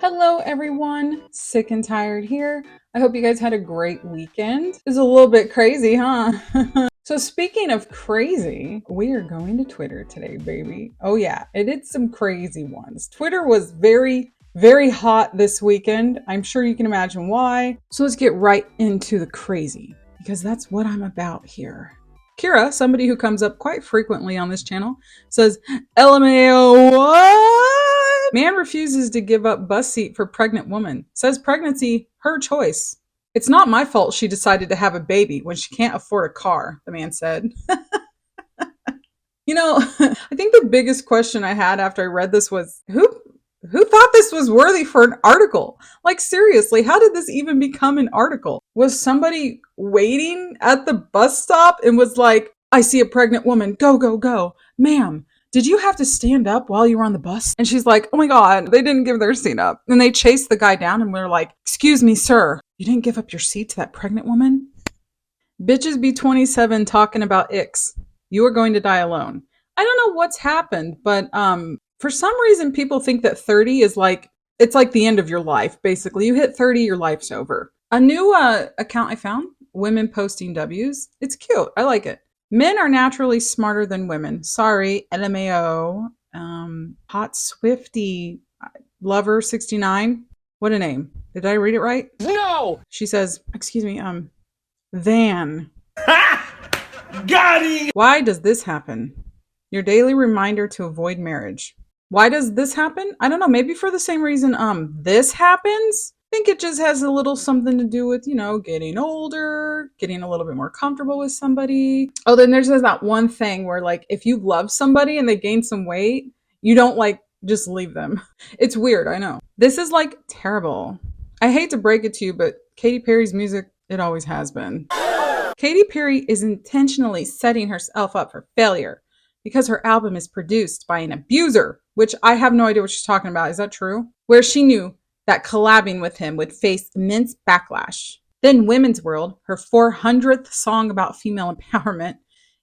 Hello, everyone. Sick and tired here. I hope you guys had a great weekend. It was a little bit crazy, huh? So, speaking of crazy, we are going to Twitter today, baby. Oh, yeah, it did some crazy ones. Twitter was very hot this weekend. I'm sure you can imagine why. So, let's get right into the crazy because that's what I'm about here. Kira, somebody who comes up quite frequently on this channel, says, LMAO, what? Man refuses to give up bus seat for pregnant woman. Says pregnancy, her choice. It's not my fault she decided to have a baby when she can't afford a car, the man said. I think the biggest question I had after I read this was, who thought this was worthy for an article? Like, seriously, how did this even become an article? Was somebody waiting at the bus stop and was like, I see a pregnant woman, go, go, go. Ma'am, did you have to stand up while you were on the bus? And she's like, oh my God, they didn't give their seat up. And they chased the guy down and we're like, excuse me, sir, you didn't give up your seat to that pregnant woman? Bitches be 27 talking about icks. You are going to die alone. I don't know what's happened, but for some reason people think that 30 is like, it's like the end of your life. Basically, you hit 30, your life's over. A new account I found, women posting W's. It's cute. I like it. Men are naturally smarter than women. Sorry, LMAO. Hot Swifty Lover 69. What a name. Did I read it right? No! She says, excuse me, Van. Got it! Why does this happen? Your daily reminder to avoid marriage. Why does this happen? I don't know. Maybe for the same reason this happens. I think it just has a little something to do with, getting older, getting a little bit more comfortable with somebody. Oh, then there's that one thing where, like, if you love somebody and they gain some weight, you don't, like, just leave them. It's weird, I know. This is, like, terrible. I hate to break it to you, but Katy Perry's music, it always has been. Katy Perry is intentionally setting herself up for failure because her album is produced by an abuser, which I have no idea what she's talking about. Is that true? Where she knew that collabing with him would face immense backlash. Then Women's World, her 400th song about female empowerment,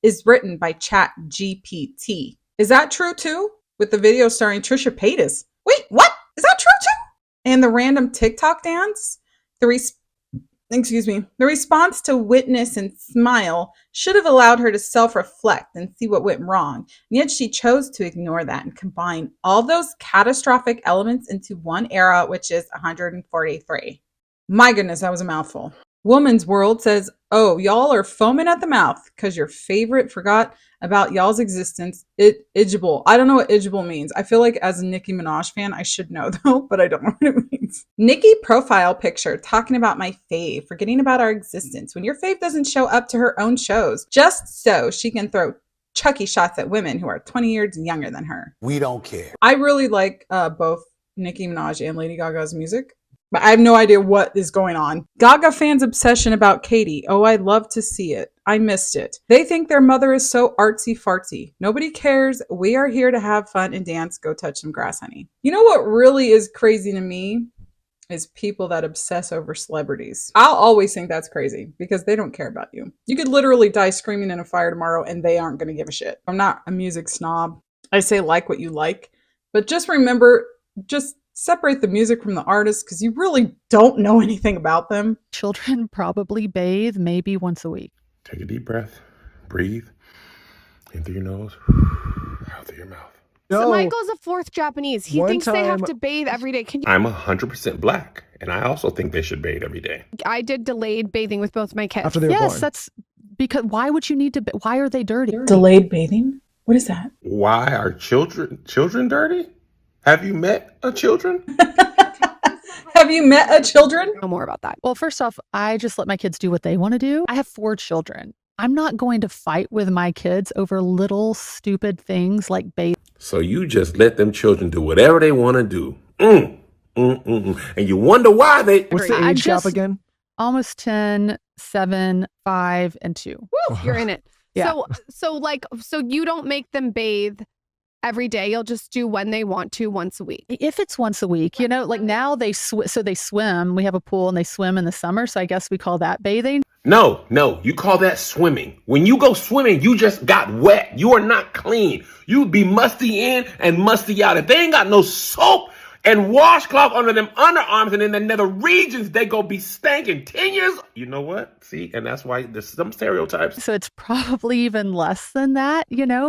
is written by ChatGPT. Is that true too? With the video starring Trisha Paytas. Wait, what? Is that true too? And the random TikTok dance? The response to witness and smile should have allowed her to self-reflect and see what went wrong. And yet she chose to ignore that and combine all those catastrophic elements into one era, which is 143. My goodness, that was a mouthful. Woman's World says, oh, y'all are foaming at the mouth because your favorite forgot about y'all's existence. Idgeable. I don't know what idgeable means. I feel like as a Nicki Minaj fan, I should know though, but I don't know what it means. Nicki profile picture talking about my fave, forgetting about our existence when your fave doesn't show up to her own shows, just so she can throw Chucky shots at women who are 20 years younger than her. We don't care. I really like both Nicki Minaj and Lady Gaga's music. But I have no idea what is going on. Gaga fans' obsession about Katy. Oh, I'd love to see it. I missed it. They think their mother is so artsy fartsy. Nobody cares. We are here to have fun and dance. Go touch some grass, honey. You know what really is crazy to me? Is people that obsess over celebrities. I'll always think that's crazy because they don't care about you. You could literally die screaming in a fire tomorrow and they aren't going to give a shit. I'm not a music snob. I say like what you like. But just remember, just separate the music from the artist because you really don't know anything about them. Children probably bathe maybe once a week. Take a deep breath, breathe in through your nose, out through your mouth. So Michael's a fourth Japanese. He thinks they have to bathe every day. I'm 100% black, and I also think they should bathe every day. I did delayed bathing with both my kids. After they were born. That's because why would you need to? Why are they dirty? Delayed bathing? What is that? Why are children dirty? Have you met a children? Have you met a children? No more about that. Well, first off, I just let my kids do what they want to do. I have 4 children. I'm not going to fight with my kids over little stupid things like bathing. So you just let them children do whatever they want to do. And you wonder why they... What's the age gap again? Almost 10, 7, 5, and 2. Woo, you're in it. Yeah. So you don't make them bathe every day. You'll just do when they want to once a week. If it's once a week, like now they swim. We have a pool and they swim in the summer. So I guess we call that bathing. No, you call that swimming. When you go swimming, you just got wet. You are not clean. You be musty in and musty out. If they ain't got no soap and washcloth under them underarms, and in the nether regions they go be stanking 10 years. You know what? See, and that's why there's some stereotypes. So it's probably even less than that,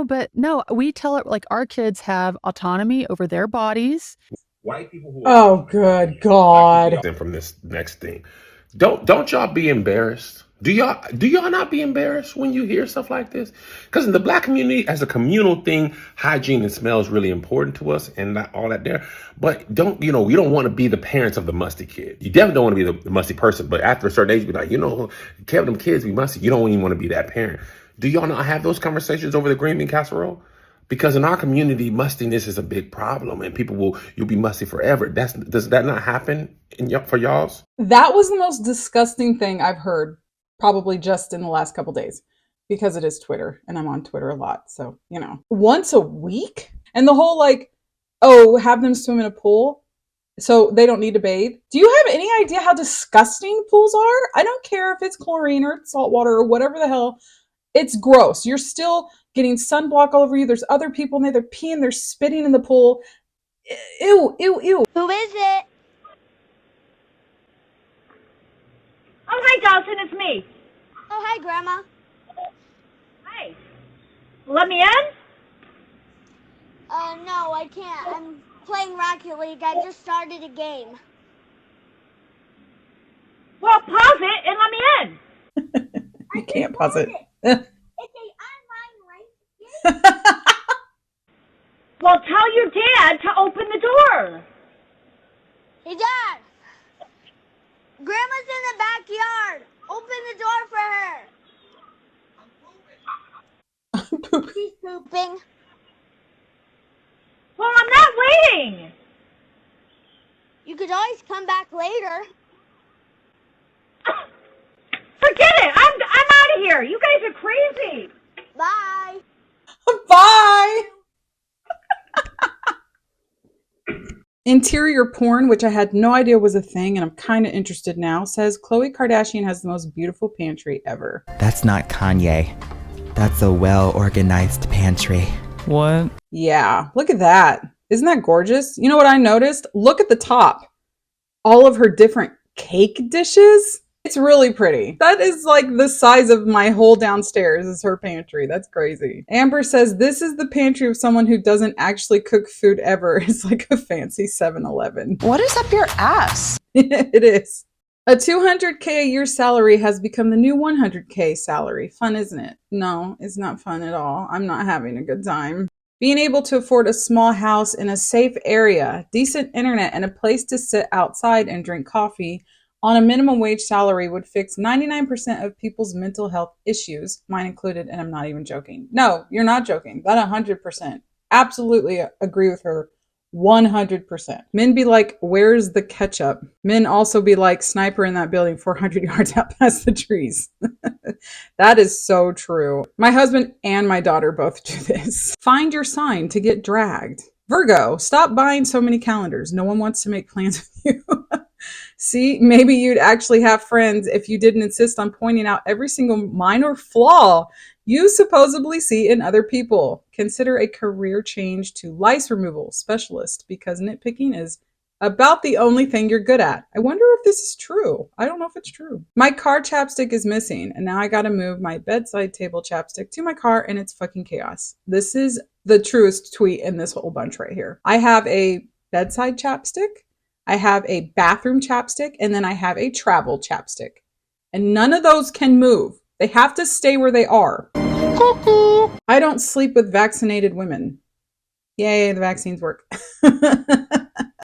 but no, we tell it like our kids have autonomy over their bodies. White people who Oh, good God. from this next thing. Don't y'all be embarrassed? Do y'all not be embarrassed when you hear stuff like this? Because in the Black community, as a communal thing, hygiene and smell is really important to us and not all that there. But you don't want to be the parents of the musty kid. You definitely don't want to be the musty person. But after a certain age, you be like, Kevin, them kids be musty. You don't even want to be that parent. Do y'all not have those conversations over the green bean casserole? Because in our community, mustiness is a big problem, and you'll be musty forever. Does that not happen for y'all's? That was the most disgusting thing I've heard, probably just in the last couple days, because it is Twitter, and I'm on Twitter a lot. So, once a week? And the whole have them swim in a pool so they don't need to bathe. Do you have any idea how disgusting pools are? I don't care if it's chlorine or salt water or whatever the hell. It's gross. You're still getting sunblock all over you. There's other people in there. They're peeing. They're spitting in the pool. Ew, ew, ew. Who is it? Oh, hi, Dawson. It's me. Oh, hi, Grandma. Hi. Let me in? No, I can't. I'm playing Rocket League. I just started a game. Well, pause it and let me in. You can't pause it. It's an online race. Well, tell your dad to open the door. Hey, Dad. Grandma's in the backyard. Open the door for her. She's pooping. Well, I'm not waiting. You could always come back later. Forget it. I'm out of here. You guys are crazy. Bye. Bye. Interior porn, which I had no idea was a thing, and I'm kind of interested now, says Khloe Kardashian has the most beautiful pantry ever. That's not Kanye. That's a well-organized pantry. What? Yeah, look at that. Isn't that gorgeous? You know what I noticed? Look at the top. All of her different cake dishes. It's really pretty. That is like the size of my whole downstairs is her pantry. That's crazy. Amber says, this is the pantry of someone who doesn't actually cook food ever. It's like a fancy 7-Eleven. What is up your ass? It is. A $200K a year salary has become the new $100K salary. Fun, isn't it? No, it's not fun at all. I'm not having a good time. Being able to afford a small house in a safe area, decent internet, and a place to sit outside and drink coffee on a minimum wage salary would fix 99% of people's mental health issues, mine included, and I'm not even joking. No, you're not joking. That 100%. Absolutely agree with her. 100%. Men be like, where's the ketchup? Men also be like, sniper in that building 400 yards out past the trees. That is so true. My husband and my daughter both do this. Find your sign to get dragged. Virgo, stop buying so many calendars. No one wants to make plans with you. See, maybe you'd actually have friends if you didn't insist on pointing out every single minor flaw you supposedly see in other people. Consider a career change to lice removal specialist because nitpicking is about the only thing you're good at. I wonder if this is true. I don't know if it's true. My car chapstick is missing, and now I gotta move my bedside table chapstick to my car, and it's fucking chaos. This is the truest tweet in this whole bunch right here. I have a bedside chapstick, I have a bathroom chapstick, and then I have a travel chapstick. And none of those can move. They have to stay where they are. Cuckoo. I don't sleep with vaccinated women. Yay, the vaccines work.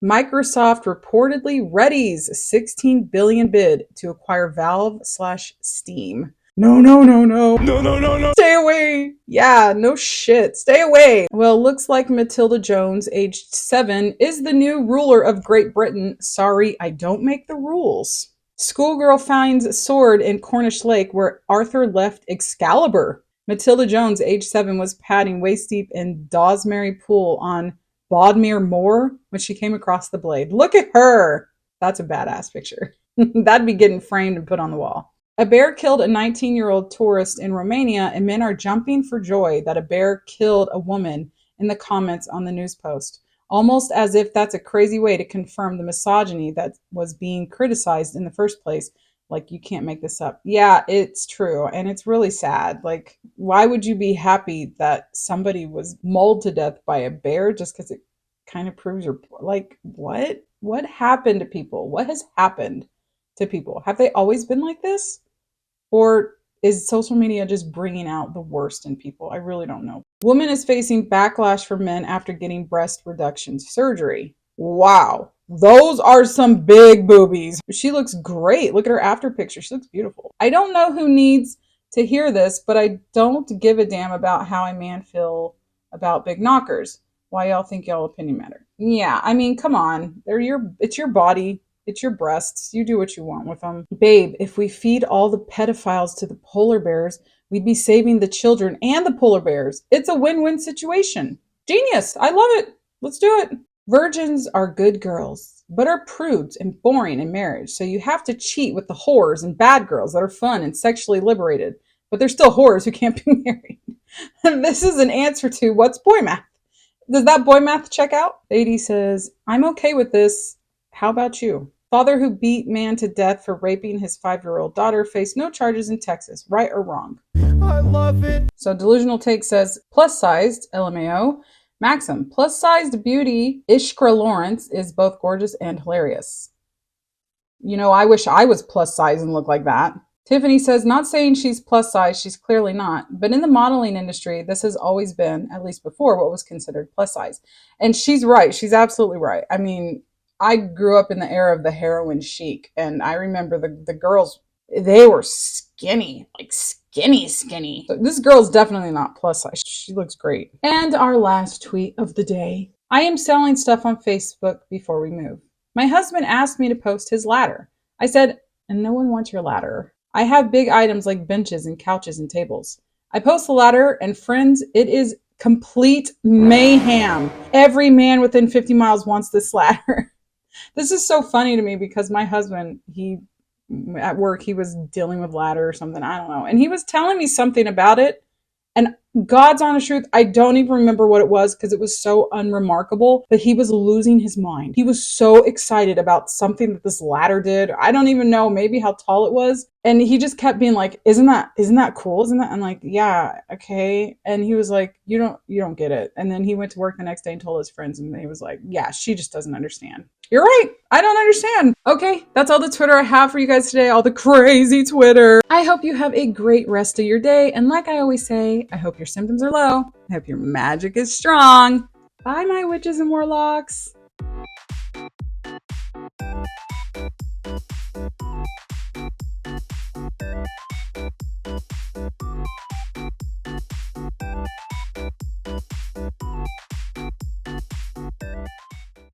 Microsoft reportedly readies $16 billion bid to acquire Valve/Steam. No. No. Stay away. Yeah, no shit. Stay away. Well, looks like Matilda Jones, aged 7, is the new ruler of Great Britain. Sorry, I don't make the rules. Schoolgirl finds sword in Cornish Lake where Arthur left Excalibur. Matilda Jones, age 7, was padding waist deep in Dawsbury Pool on Bodmere Moor when she came across the blade. Look at her. That's a badass picture. That'd be getting framed and put on the wall. A bear killed a 19-year-old tourist in Romania, and men are jumping for joy that a bear killed a woman in the comments on the news post. almost as if that's a crazy way to confirm the misogyny that was being criticized in the first place. Like, you can't make this up. Yeah, it's true. And it's really sad. Like, why would you be happy that somebody was mauled to death by a bear just because it kind of proves your, like, what? What happened to people? What has happened to people? Have they always been like this? Or is social media just bringing out the worst in people? I really don't know. Woman is facing backlash from men after getting breast reduction surgery. Wow. Those are some big boobies. She looks great. Look at her after picture. She looks beautiful. I don't know who needs to hear this, but I don't give a damn about how a man feel about big knockers. Why y'all think y'all opinion matter? Yeah, I mean, come on. It's your body. It's your breasts. You do what you want with them. Babe, if we feed all the pedophiles to the polar bears, we'd be saving the children and the polar bears. It's a win-win situation. Genius. I love it. Let's do it. Virgins are good girls, but are prudes and boring in marriage. So you have to cheat with the whores and bad girls that are fun and sexually liberated, but they're still whores who can't be married. This is an answer to what's boy math. Does that boy math check out? Lady says, I'm okay with this. How about you? Father who beat man to death for raping his 5-year-old daughter faced no charges in Texas. Right or wrong? I love it. So Delusional Take says, plus-sized, LMAO. Maxim, plus-sized beauty, Ishkra Lawrence is both gorgeous and hilarious. You know, I wish I was plus-size and looked like that. Tiffany says, not saying she's plus-size, she's clearly not. But in the modeling industry, this has always been, at least before, what was considered plus-size. And she's right. She's absolutely right. I mean, I grew up in the era of the heroin chic. And I remember the girls, they were skinny, like skinny. So this girl's definitely not plus size. She looks great. And our last tweet of the day. I am selling stuff on Facebook before we move. My husband asked me to post his ladder. I said, and no one wants your ladder. I have big items like benches and couches and tables. I post the ladder, and friends, it is complete mayhem. Every man within 50 miles wants this ladder. This is so funny to me because my husband, at work, he was dealing with ladder or something. I don't know. And he was telling me something about it. And God's honest truth, I don't even remember what it was because it was so unremarkable, but he was losing his mind. He was so excited about something that this ladder did. I don't even know maybe how tall it was. And he just kept being like, isn't that cool? Isn't that? I'm like, yeah, okay. And he was like, you don't get it. And then he went to work the next day and told his friends, and he was like, yeah, she just doesn't understand. You're right. I don't understand. Okay, that's all the Twitter I have for you guys today, all the crazy Twitter. I hope you have a great rest of your day. And like I always say, I hope your symptoms are low. I hope your magic is strong. Bye, my witches and warlocks.